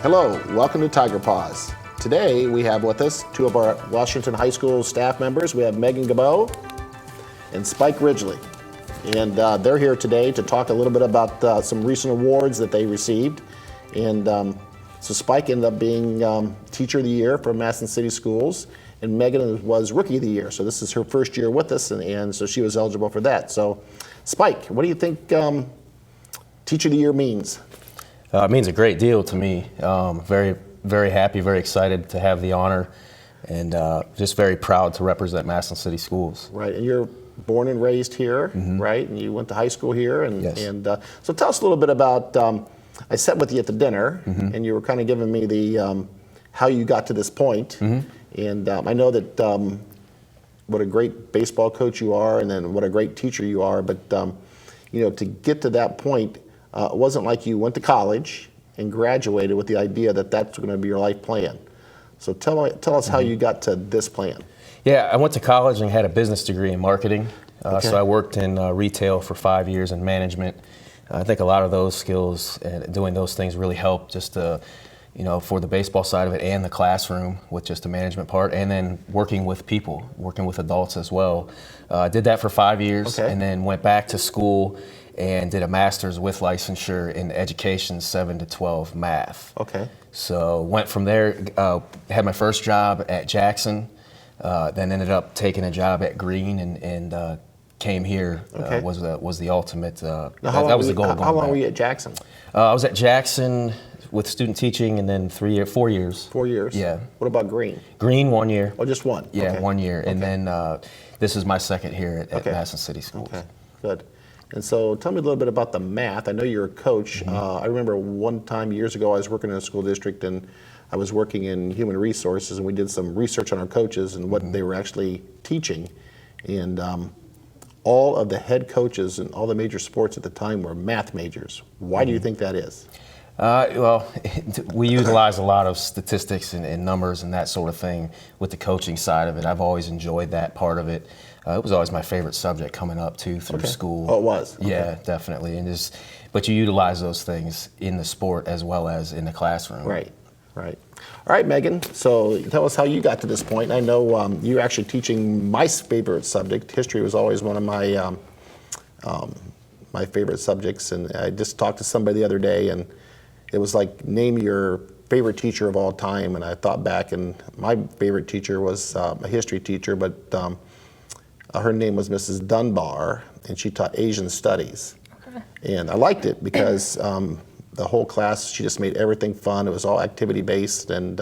Hello, welcome to Tiger Paws. Today we have with us two of our Washington High School staff members. We have Megan Goubeaux and Spike Ridgley. And they're here today to talk a little bit about some recent awards that they received. And so Spike ended up being Teacher of the Year for Massillon City Schools, and Megan was Rookie of the Year. So this is her first year with us, and so she was eligible for that. So Spike, what do you think Teacher of the Year means? It means a great deal to me. Very, very happy, very excited to have the honor, and just very proud to represent Massillon City Schools. Right, and you're born and raised here, right? And you went to high school here, and, Yes. So tell us a little bit about. I sat with you at the dinner, and you were kind of giving me the how you got to this point. And I know that what a great baseball coach you are, and then what a great teacher you are. But you know, to get to that point. It wasn't like you went to college and graduated with the idea that that's going to be your life plan. So tell us how you got to this plan. Yeah, I went to college and had a business degree in marketing. So I worked in retail for 5 years in management. I think a lot of those skills and doing those things really helped just to, you know, for the baseball side of it and the classroom with just the management part, and then working with people, working with adults as well. I did that for 5 years and then went back to school and did a master's with licensure in education 7 to 12 math. Okay. So went from there, had my first job at Jackson, then ended up taking a job at Green and came here. Was the ultimate, that was the goal. How long were you at Jackson? I was at Jackson with student teaching, and then 4 years. 4 years? Yeah. What about Green? Green, 1 year. Oh, just one? Yeah, okay. 1 year. And then this is my second here at Massillon City Schools. Okay, good. And so tell me a little bit about the math. I know you're a coach. I remember one time years ago I was working in a school district, and I was working in human resources, and we did some research on our coaches and what they were actually teaching. And all of the head coaches in all the major sports at the time were math majors. Why do you think that is? Well, we utilize a lot of statistics and numbers and that sort of thing with the coaching side of it. I've always enjoyed that part of it. It was always my favorite subject coming up too through school. Oh, it was? Okay. Yeah, definitely. And but you utilize those things in the sport as well as in the classroom. Right, right. All right, Megan, so tell us how you got to this point. I know you're actually teaching my favorite subject. History was always one of my my favorite subjects, and I just talked to somebody the other day, and it was like, name your favorite teacher of all time, and I thought back, and my favorite teacher was a history teacher, but her name was Mrs. Dunbar, and she taught Asian studies. Okay. And I liked it because the whole class, she just made everything fun. It was all activity-based, and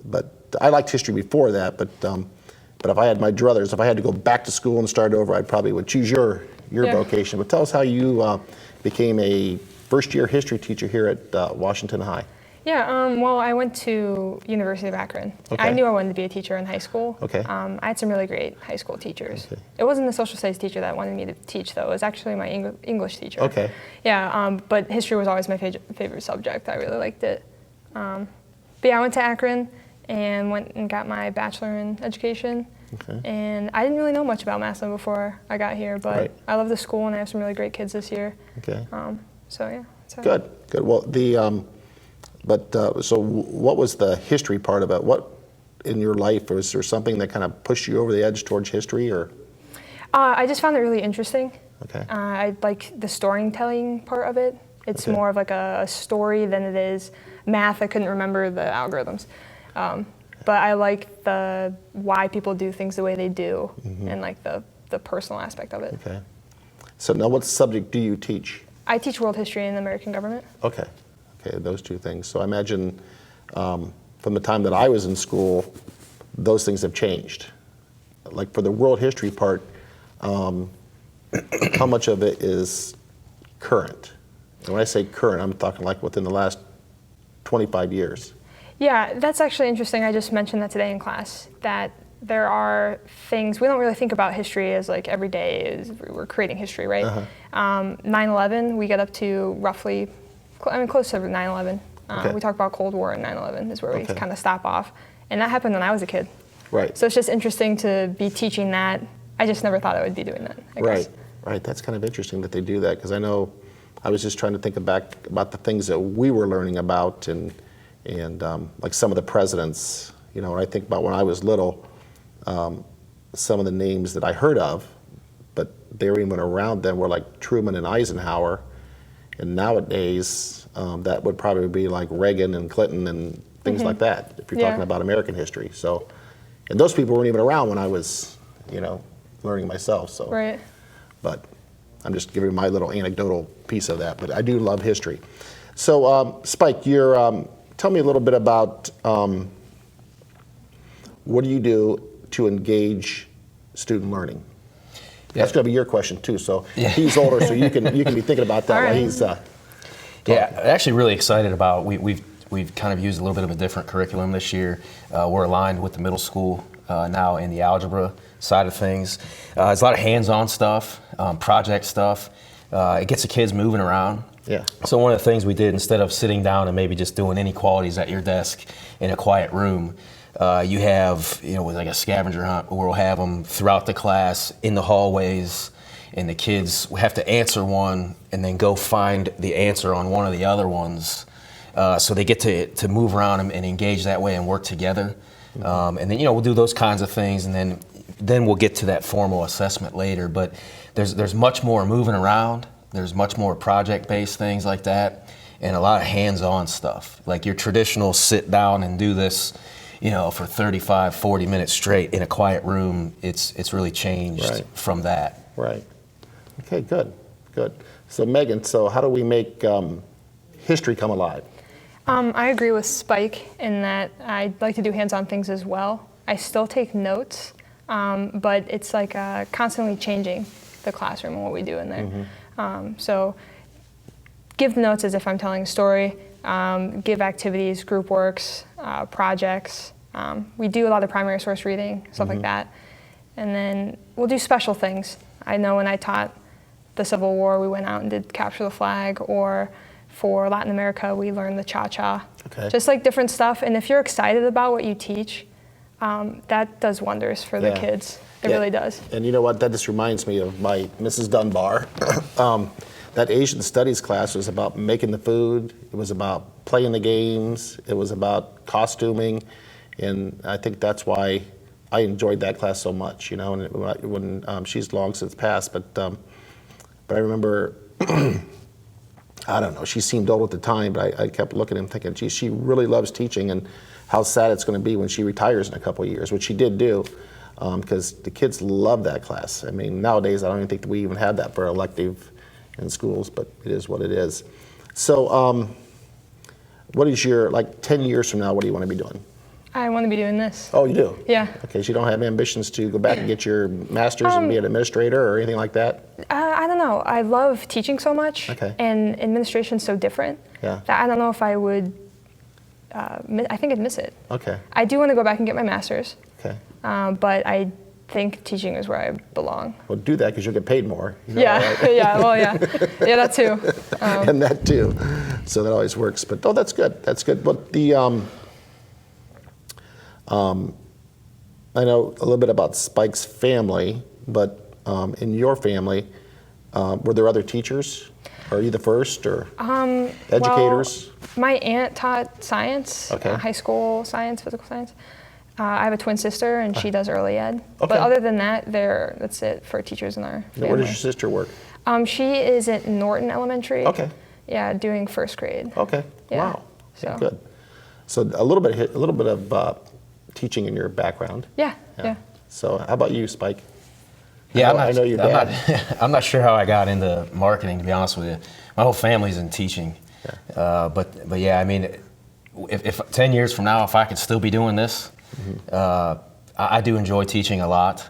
but I liked history before that, but if I had my druthers, if I had to go back to school and start over, I probably would choose your vocation. But tell us how you became a first-year history teacher here at Washington High. Yeah, well, I went to University of Akron. Okay. I knew I wanted to be a teacher in high school. Okay. I had some really great high school teachers. Okay. It wasn't the social studies teacher that wanted me to teach, though. It was actually my English teacher. Okay. Yeah, but history was always my favorite subject. I really liked it. But yeah, I went to Akron and went and got my bachelor in education. Okay. And I didn't really know much about Massillon before I got here, but I love the school, and I have some really great kids this year. Okay. So yeah. Good. Well, so what was the history part of it? What in your life, or was there something that kind of pushed you over the edge towards history, or? I just found it really interesting. Okay. I like the storytelling part of it. It's more of like a story than it is math. I couldn't remember the algorithms. But I like the why people do things the way they do, and like the personal aspect of it. Okay. So now what subject do you teach? I teach world history and American government. Okay. Okay, those two things. So I imagine from the time that I was in school, those things have changed. Like for the world history part, how much of it is current? And when I say current, I'm talking like within the last 25 years. Yeah, that's actually interesting. I just mentioned that today in class, that there are things, we don't really think about history as like every day is we're creating history, right? 9/11, we get up to roughly, close to 9/11. We talk about Cold War and 9/11 is where we kind of stop off. And that happened when I was a kid. Right. So it's just interesting to be teaching that. I just never thought I would be doing that, I guess. Right. That's kind of interesting that they do that, because I know I was just trying to think back about the things that we were learning about, and And like some of the presidents, when I think about when I was little, some of the names that I heard of, but they were even around then, were like Truman and Eisenhower. And nowadays, that would probably be like Reagan and Clinton and things like that, if you're talking about American history. So, and those people weren't even around when I was, learning myself. So, Right. But I'm just giving my little anecdotal piece of that. But I do love history. So, Spike, tell me a little bit about what do you do to engage student learning? That's going to be your question too. So he's older, so you can be thinking about that while he's. Actually, really excited about. We've kind of used a little bit of a different curriculum this year. We're aligned with the middle school now in the algebra side of things. It's a lot of hands-on stuff, project stuff. It gets the kids moving around. Yeah. So one of the things we did, instead of sitting down and maybe just doing inequalities at your desk in a quiet room, you have, with like a scavenger hunt where we'll have them throughout the class in the hallways, and the kids have to answer one and then go find the answer on one of the other ones. So they get to move around and engage that way and work together. And then, we'll do those kinds of things, and then we'll get to that formal assessment later. But there's much more moving around. There's much more project-based things like that, and a lot of hands-on stuff. Like your traditional sit down and do this, for 35, 40 minutes straight in a quiet room. It's really changed from that. Right. Okay, good. So Megan, how do we make history come alive? I agree with Spike in that I like to do hands-on things as well. I still take notes, but it's like constantly changing the classroom and what we do in there. So give the notes as if I'm telling a story, give activities, group works, projects. We do a lot of primary source reading, stuff like that. And then we'll do special things. I know when I taught the Civil War, we went out and did capture the flag, or for Latin America, we learned the cha-cha. Okay. Just like different stuff. And if you're excited about what you teach, that does wonders for the kids. It really does. And you know what? That just reminds me of my Mrs. Dunbar. That Asian Studies class was about making the food. It was about playing the games. It was about costuming. And I think that's why I enjoyed that class so much, and when she's long since passed, but I remember, I don't know, she seemed old at the time, but I kept looking and thinking, geez, she really loves teaching, and how sad it's going to be when she retires in a couple of years, which she did do, because the kids love that class. I mean, nowadays, I don't even think that we even have that for elective in schools, but it is what it is. So what is your, 10 years from now, what do you want to be doing? I want to be doing this. Oh, you do? Yeah. Okay, so you don't have ambitions to go back and get your master's and be an administrator or anything like that? I don't know. I love teaching so much, and administration's so different that I don't know if I would, I think I'd miss it. Okay. I do want to go back and get my master's, Okay. but I think teaching is where I belong. Well, do that because you'll get paid more. Yeah, yeah, that too. And that too. So that always works. But, that's good. That's good. But I know a little bit about Spike's family, but in your family, were there other teachers? Are you the first, or educators? Well, my aunt taught science, high school science, physical science. I have a twin sister, and she does early ed. But other than that, that's it for teachers in our family. Where does your sister work? She is at Norton Elementary. Okay. Yeah, doing first grade. Okay. Yeah. Wow. So. Good. So a little bit of teaching in your background. Yeah. So how about you, Spike? Yeah, I know your dad. I'm not sure how I got into marketing, to be honest with you. My whole family's in teaching. Yeah. But yeah, I mean, if 10 years from now, if I could still be doing this, I do enjoy teaching a lot.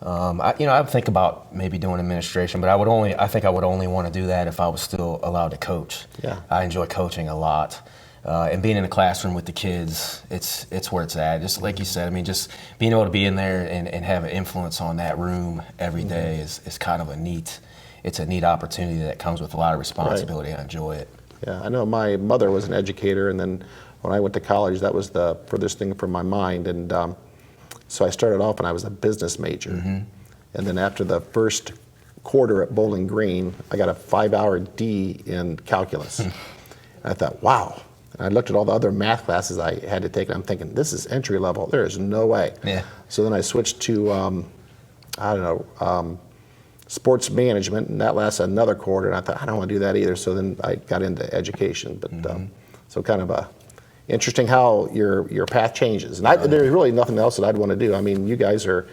I think about maybe doing administration, but I think I would only want to do that if I was still allowed to coach. Yeah. I enjoy coaching a lot. And being in the classroom with the kids, it's where it's at. Just like you said, I mean, just being able to be in there and have an influence on that room every day is kind of a neat opportunity that comes with a lot of responsibility. I enjoy it. Yeah, I know my mother was an educator, and then when I went to college, that was the furthest thing from my mind. And so I started off and I was a business major. And then after the first quarter at Bowling Green, I got a 5-hour D in calculus. And I thought, wow. And I looked at all the other math classes I had to take, and I'm thinking, this is entry level. There is no way. Yeah. So then I switched to, sports management, and that lasted another quarter, and I thought, I don't want to do that either. So then I got into education. But so kind of interesting how your path changes. And there's really nothing else that I'd want to do. I mean, you guys are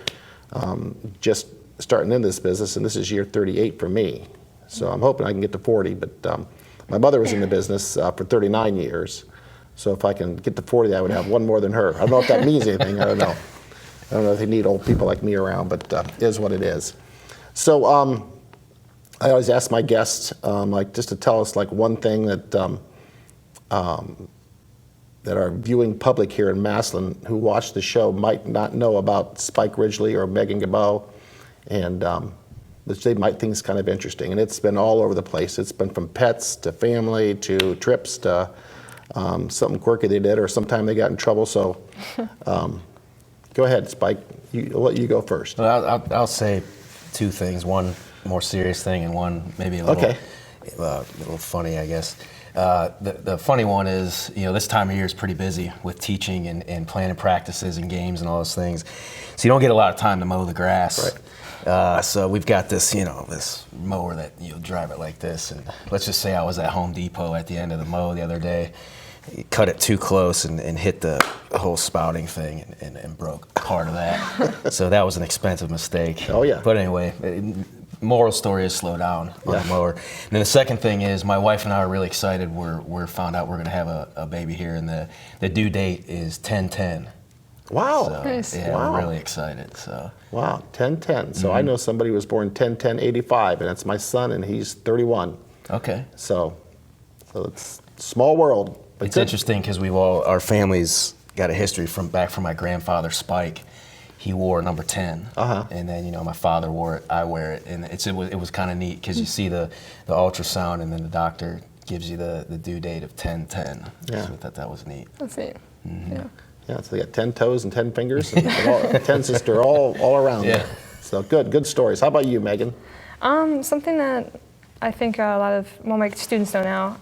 just starting in this business, and this is year 38 for me. So I'm hoping I can get to 40, but my mother was in the business for 39 years. So if I can get to 40, I would have one more than her. I don't know if that means anything. I don't know. I don't know if they need old people like me around, but it is what it is. So I always ask my guests, like, just to tell us like one thing that that our viewing public here in Massillon who watch the show might not know about Spike Ridgley or Megan Goubeaux, and which they might think is kind of interesting. And it's been all over the place. It's been from pets to family to trips to something quirky they did, or sometime they got in trouble. So go ahead, Spike. I'll let you go first. Well, I'll say two things. One more serious thing, and one maybe a little, a little funny, I guess. The funny one is, this time of year is pretty busy with teaching and planning practices and games and all those things. So you don't get a lot of time to mow the grass. Right. So we've got this, this mower that you'll drive it like this. And let's just say I was at Home Depot at the end of the mow the other day, cut it too close and hit the whole spouting thing and broke part of that. So that was an expensive mistake. Oh, yeah. But anyway, moral story is slow down on the mower. And then the second thing is my wife and I are really excited. We're found out we're going to have a baby here, and the due date is 10/10. Wow. So, nice. Yeah, Wow. we're really excited. So. Wow, 10/10. So I know somebody was born 10/10/85, and that's my son, and he's 31. Okay. So it's a small world. But It's interesting because our families got a history from my grandfather Spike. He wore number 10, and then my father wore it. I wear it, and it was kind of neat because you see the ultrasound, and then the doctor gives you the due date of 10/10. Yeah. So I thought that was neat. That's neat. Yeah. Yeah, so they got 10 toes and 10 fingers, and 10 sisters all around. Yeah. There. So good stories. How about you, Megan? Something that I think a lot of my students know now.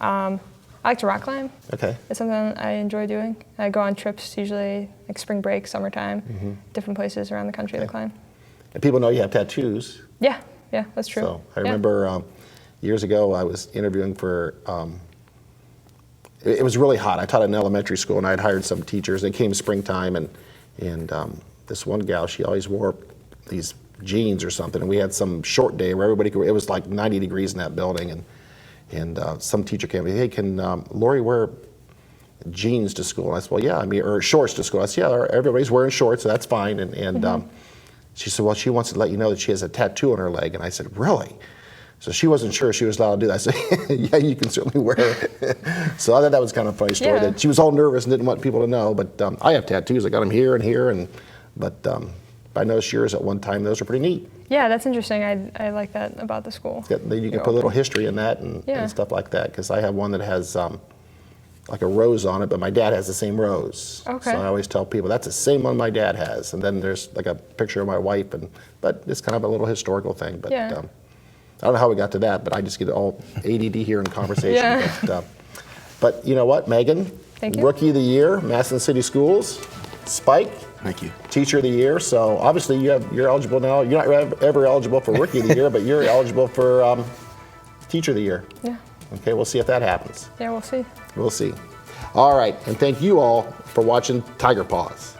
I like to rock climb. Okay. It's something I enjoy doing. I go on trips usually like spring break, summertime, different places around the country to climb. And people know you have tattoos. Yeah, that's true. So I remember years ago I was interviewing for. It was really hot. I taught at an elementary school, and I had hired some teachers. It came springtime, and this one gal, she always wore these jeans or something. And we had some short day where everybody could. It was like 90 degrees in that building, and some teacher came. Hey, can Lori wear jeans to school? And I said, well, yeah. Or shorts to school. I said, yeah. Everybody's wearing shorts, so that's fine. And she said, well, she wants to let you know that she has a tattoo on her leg. And I said, really? So she wasn't sure she was allowed to do that. I said, yeah, you can certainly wear it. So I thought that was kind of a funny story. That she was all nervous and didn't want people to know. But I have tattoos. I got them here and here. But I noticed yours at one time. Those are pretty neat. Yeah, that's interesting. I like that about the school. You can put a little history in that and stuff like that. Because I have one that has like a rose on it, but my dad has the same rose. Okay. So I always tell people that's the same one my dad has. And then there's like a picture of my wife. But it's kind of a little historical thing. But I don't know how we got to that, but I just get all ADD here in conversation. Yeah. But you know what, Megan? Thank you. Rookie of the Year, Massillon City Schools. Spike, Thank you. Teacher of the Year. So obviously you're eligible now. You're not ever eligible for Rookie of the Year, but you're eligible for Teacher of the Year. Yeah. Okay, we'll see if that happens. Yeah, we'll see. We'll see. All right, and thank you all for watching Tiger Paws.